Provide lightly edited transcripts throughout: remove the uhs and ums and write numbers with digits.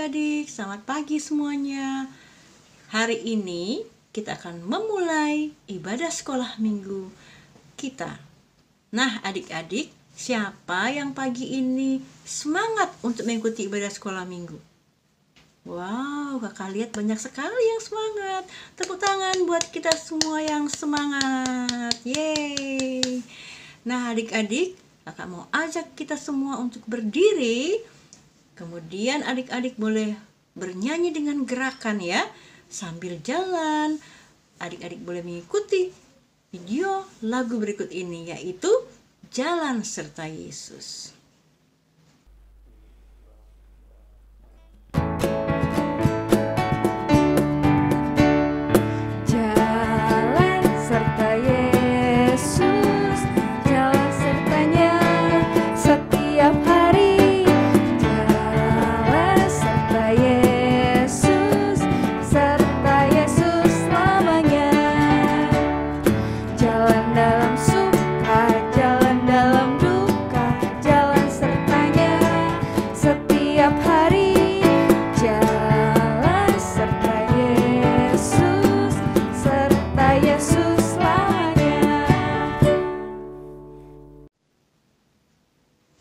adik-adik, selamat pagi semuanya. Hari ini kita akan memulai ibadah sekolah minggu kita. Nah adik-adik, siapa yang pagi ini semangat untuk mengikuti ibadah sekolah minggu? Wow, kakak lihat banyak sekali yang semangat. Tepuk tangan buat kita semua yang semangat. Yeay. Nah adik-adik, kakak mau ajak kita semua untuk berdiri. Kemudian adik-adik boleh bernyanyi dengan gerakan ya. Sambil jalan, adik-adik boleh mengikuti video lagu berikut ini, yaitu Jalan Serta Yesus. Jalan serta Yesus, jalan sertanya setiap hari. Jalan serta Yesus, serta Yesus selamanya. Jalan dalam suka, jalan dalam duka, jalan sertanya setiap hari. Jalan serta Yesus, serta Yesus selamanya.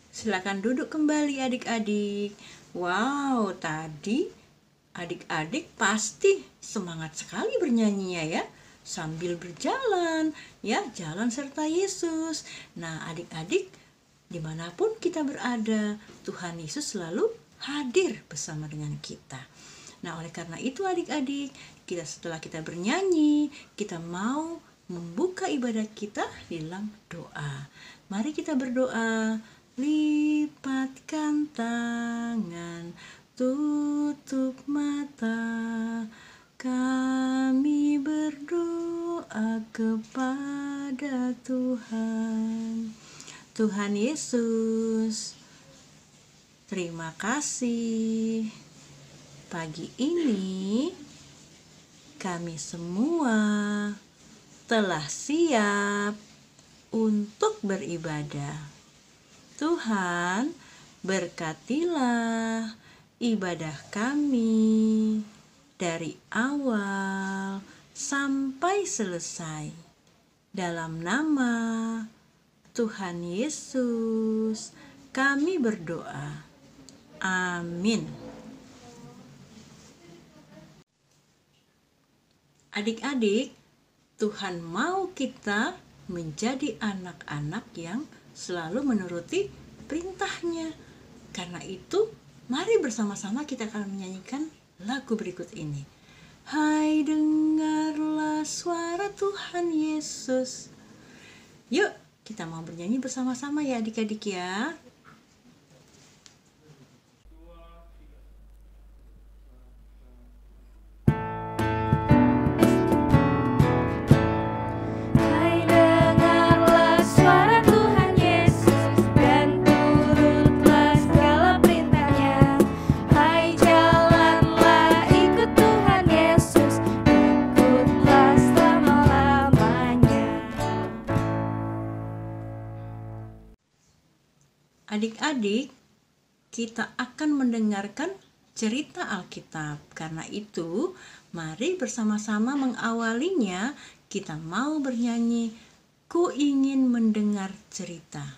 Silakan duduk kembali adik-adik. Wow, tadi adik-adik pasti semangat sekali bernyanyinya ya. Sambil berjalan, ya, jalan serta Yesus. Nah adik-adik, dimanapun kita berada, Tuhan Yesus selalu hadir bersama dengan kita. Nah oleh karena itu adik-adik, setelah kita bernyanyi, kita mau membuka ibadah kita dalam doa. Mari kita berdoa. Lipatkan tangan, tutup mata, kami berdoa kepada Tuhan. Tuhan Yesus, terima kasih. Pagi ini kami semua telah siap untuk beribadah. Tuhan, berkatilah ibadah kami dari awal sampai selesai. Dalam nama Tuhan Yesus, kami berdoa. Amin. Adik-adik, Tuhan mau kita menjadi anak-anak yang selalu menuruti perintahnya. Karena itu, mari bersama-sama kita akan menyanyikan lagu berikut ini. Hai dengarlah suara Tuhan Yesus. Yuk, kita mau bernyanyi bersama-sama ya adik-adik ya. Hai dengarlah suara Tuhan Yesus dan turutlah segala perintahnya. Hai jalanlah ikut Tuhan Yesus, ikutlah selama-lamanya. Adik-adik, kita akan mendengarkan cerita Alkitab. Karena itu, mari bersama-sama mengawalinya. Kita mau bernyanyi, Ku ingin mendengar cerita.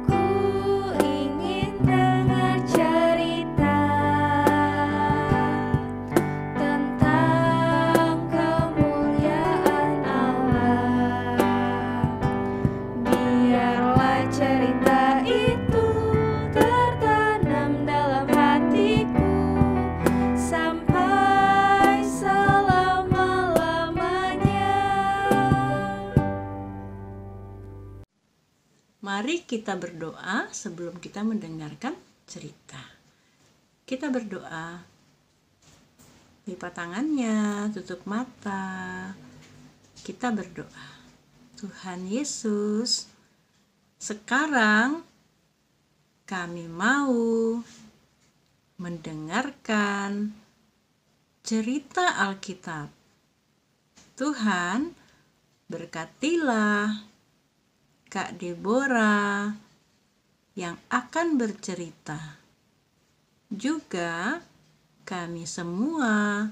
Ku ingin dengar cerita tentang kemuliaan Allah. Biarlah cerita itu tertanam dalam hatiku sampai selama-lamanya. Mari kita berdoa sebelum kita mendengarkan cerita. Kita berdoa. Lipat tangannya, tutup mata. Kita berdoa. Tuhan Yesus, Sekarang kami mau mendengarkan cerita Alkitab. Tuhan berkatilah Kak Deborah yang akan bercerita. Juga kami semua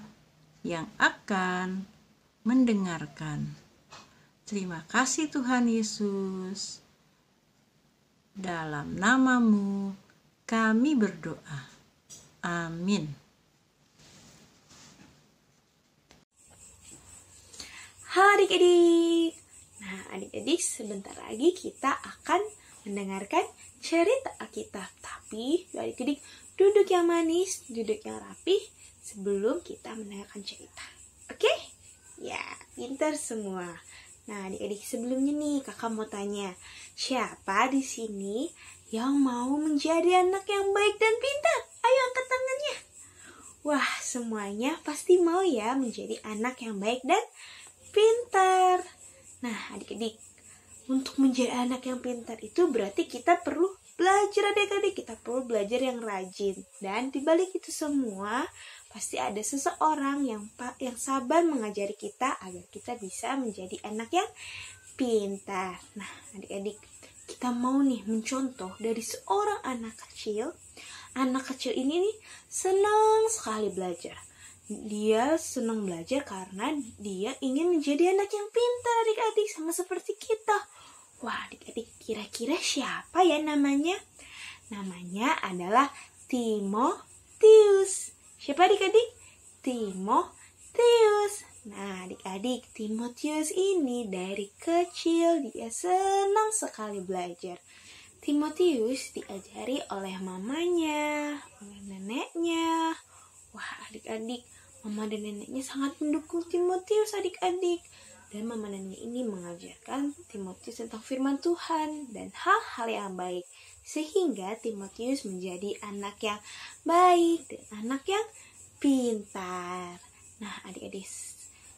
yang akan mendengarkan. Terima kasih Tuhan Yesus. Dalam nama-Mu kami berdoa. Amin. Halo adik-adik. Nah, adik-adik, sebentar lagi kita akan mendengarkan cerita Alkitab. Tapi adik-adik duduk yang manis, duduk yang rapih sebelum kita mendengarkan cerita. Oke? Ya, pintar semua. Nah, adik-adik, sebelumnya nih kakak mau tanya, siapa di sini yang mau menjadi anak yang baik dan pintar? Ayo angkat tangannya. Wah, semuanya pasti mau ya menjadi anak yang baik dan pintar. Nah, adik-adik, untuk menjadi anak yang pintar itu berarti kita perlu belajar adik-adik. Kita perlu belajar yang rajin. Dan dibalik itu semua, pasti ada seseorang yang sabar mengajari kita agar kita bisa menjadi anak yang pintar. Nah, adik-adik, kita mau nih mencontoh dari seorang anak kecil. Anak kecil ini nih senang sekali belajar. Dia senang belajar karena dia ingin menjadi anak yang pintar adik-adik, sama seperti kita. Wah, adik-adik, kira-kira siapa ya namanya? Namanya adalah Timotius. Siapa adik-adik? Timotius. Nah, adik-adik, Timotius ini dari kecil dia senang sekali belajar. Timotius diajari oleh mamanya, oleh neneknya. Wah, adik-adik, mama dan neneknya sangat mendukung Timotius adik-adik. Dan mama dan nenek ini mengajarkan Timotius tentang firman Tuhan dan hal-hal yang baik. Sehingga Timotius menjadi anak yang baik dan anak yang pintar. Nah, adik-adik,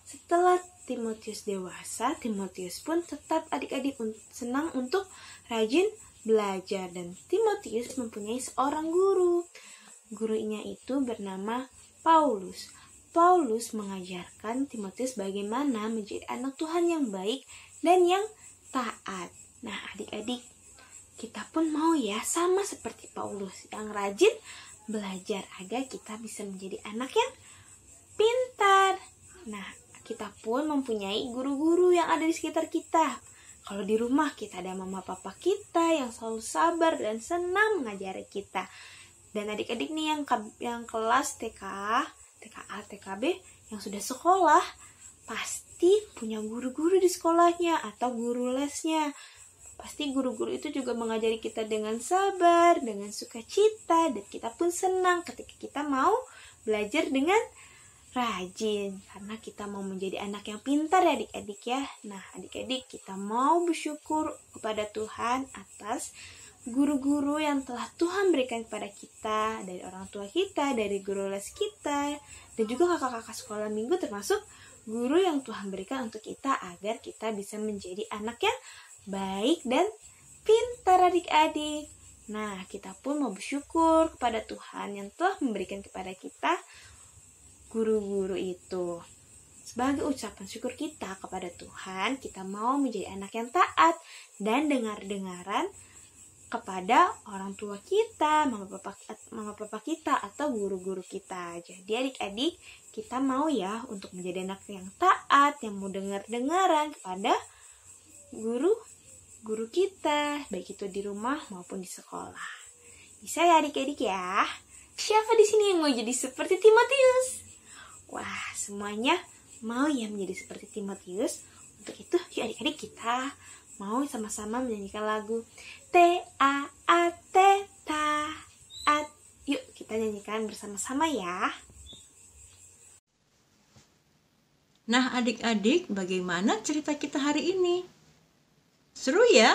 setelah Timotius dewasa, Timotius pun tetap adik-adik senang untuk rajin belajar. Dan Timotius mempunyai seorang guru. Gurunya itu bernama Paulus. Paulus mengajarkan Timotius bagaimana menjadi anak Tuhan yang baik dan yang taat. Nah, adik-adik, kita pun mau ya sama seperti Paulus yang rajin belajar agar kita bisa menjadi anak yang pintar. Nah, kita pun mempunyai guru-guru yang ada di sekitar kita. Kalau di rumah kita ada mama papa kita yang selalu sabar dan senang mengajari kita. Dan adik-adik nih yang kelas TK, TKA, TKB yang sudah sekolah pasti punya guru-guru di sekolahnya atau guru lesnya. Pasti guru-guru itu juga mengajari kita dengan sabar, dengan sukacita, dan kita pun senang ketika kita mau belajar dengan rajin karena kita mau menjadi anak yang pintar ya adik-adik ya. Nah, adik-adik, kita mau bersyukur kepada Tuhan atas guru-guru yang telah Tuhan berikan kepada kita, dari orang tua kita, dari guru les kita, dan juga kakak-kakak sekolah minggu termasuk guru yang Tuhan berikan untuk kita agar kita bisa menjadi anak yang baik dan pintar adik-adik. Nah, kita pun mau bersyukur kepada Tuhan yang telah memberikan kepada kita guru-guru itu. Sebagai ucapan syukur kita kepada Tuhan, kita mau menjadi anak yang taat dan dengar-dengaran kepada orang tua kita, mama papa kita, atau guru-guru kita. Jadi adik-adik, kita mau ya untuk menjadi anak yang taat, yang mau dengar-dengaran kepada guru kita, baik itu di rumah maupun di sekolah. Bisa ya adik-adik ya? Siapa di sini yang mau jadi seperti Timotius? Wah, semuanya mau ya menjadi seperti Timotius. Untuk itu, yuk adik-adik kita mau sama-sama menyanyikan lagu T-A-A-T taat. Yuk kita nyanyikan bersama-sama ya. Nah, adik-adik, bagaimana cerita kita hari ini? Seru ya?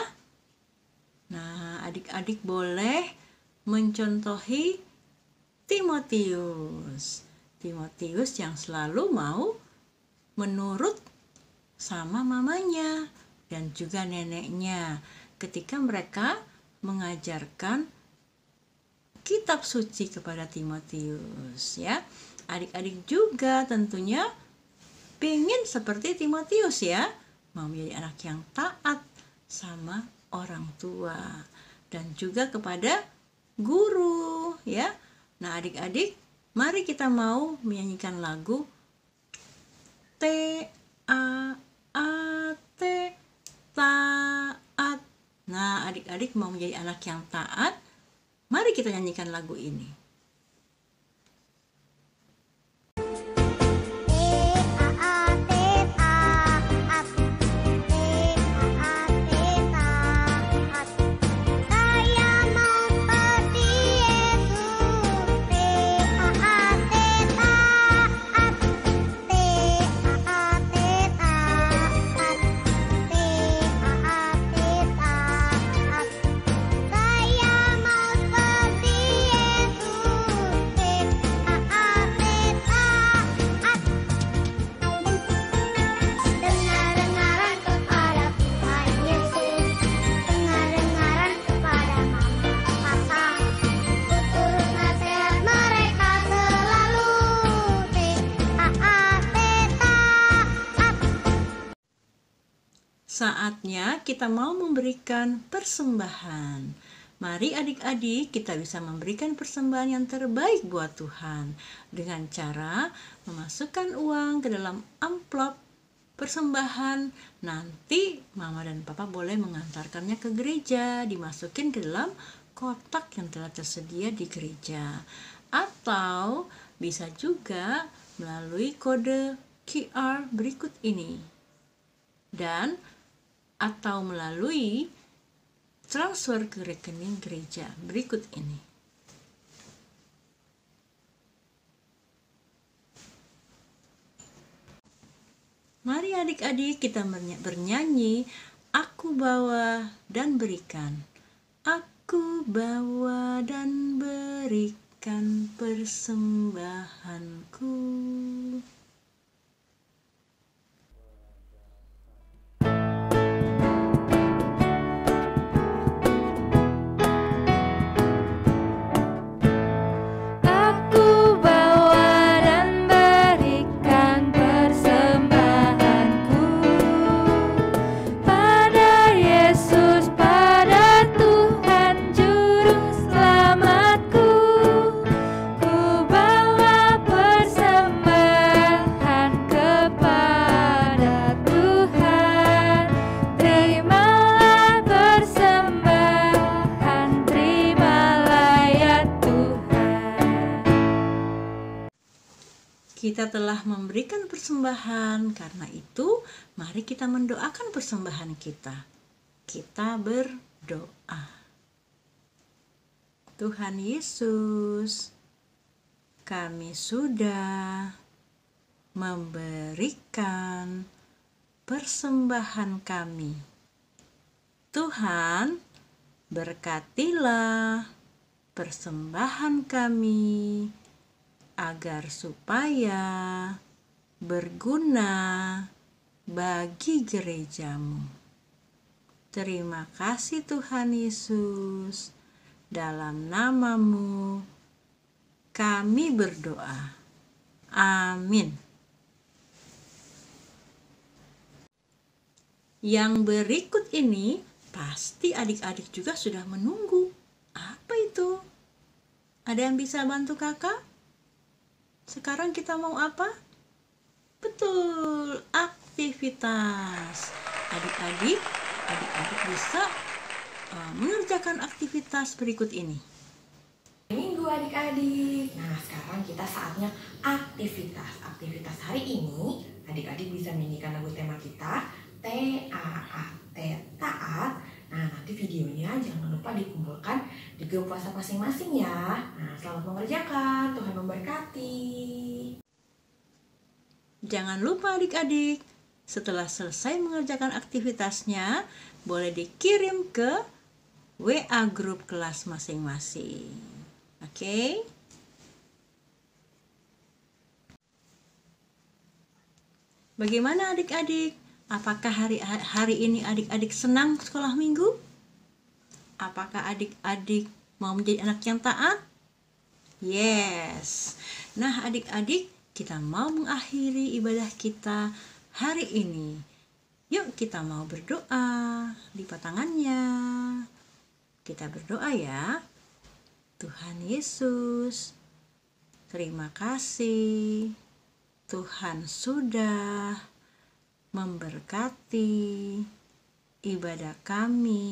Nah, adik-adik boleh mencontohi Timotius. Timotius yang selalu mau menurut sama mamanya dan juga neneknya. ketika mereka mengajarkan kitab suci kepada Timotius, ya. Adik-adik juga tentunya pengen seperti Timotius, ya, mau menjadi anak yang taat sama orang tua dan juga kepada guru, ya. Nah, adik-adik, mari kita mau menyanyikan lagu T-A-A-T, taat. Nah, adik-adik mau menjadi anak yang taat, mari kita nyanyikan lagu ini. Saatnya kita mau memberikan persembahan. Mari adik-adik kita bisa memberikan persembahan yang terbaik buat Tuhan dengan cara memasukkan uang ke dalam amplop persembahan. Nanti Mama dan Papa boleh mengantarkannya ke gereja, dimasukin ke dalam kotak yang telah tersedia di gereja. Atau bisa juga melalui kode QR berikut ini. Dan atau melalui transfer ke rekening gereja berikut ini. Mari adik-adik kita bernyanyi, aku bawa dan berikan. Aku bawa dan berikan persembahanku. Kita telah memberikan persembahan, karena itu mari kita mendoakan persembahan kita. Kita berdoa. Tuhan Yesus, kami sudah memberikan persembahan kami. Tuhan, berkatilah persembahan kami agar supaya berguna bagi gerejamu. Terima kasih Tuhan Yesus, dalam namamu kami berdoa. Amin. Yang berikut ini pasti adik-adik juga sudah menunggu. Apa itu? Ada yang bisa bantu kakak? Sekarang kita mau apa? Betul, aktivitas. Adik-adik bisa mengerjakan aktivitas berikut ini. Minggu adik-adik. Nah, sekarang kita saatnya aktivitas. Aktivitas hari ini, adik-adik bisa menyanyikan lagu tema kita, T-A-A-T, taat. Nah, nanti videonya jangan lupa dikumpulkan di grup WhatsApp masing-masing ya. Nah, selamat mengerjakan. Tuhan memberkati. Jangan lupa adik-adik, setelah selesai mengerjakan aktivitasnya, boleh dikirim ke WA grup kelas masing-masing. Oke? Bagaimana adik-adik? Apakah hari ini adik-adik senang sekolah minggu? Apakah adik-adik mau menjadi anak yang taat? Yes. Nah, adik-adik, kita mau mengakhiri ibadah kita hari ini. Yuk kita mau berdoa. Lipat tangannya. Kita berdoa ya. Tuhan Yesus, terima kasih. Tuhan sudah memberkati ibadah kami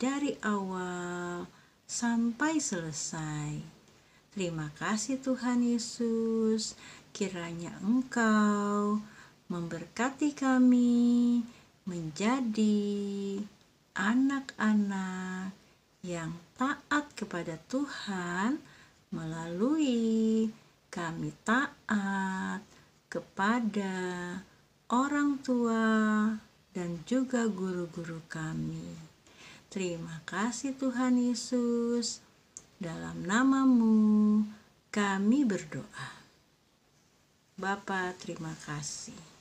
dari awal sampai selesai. Terima kasih Tuhan Yesus, kiranya Engkau memberkati kami menjadi anak-anak yang taat kepada Tuhan melalui kami taat kepada orang tua dan juga guru-guru kami. Terima kasih Tuhan Yesus, dalam nama-Mu kami berdoa. Bapa, terima kasih.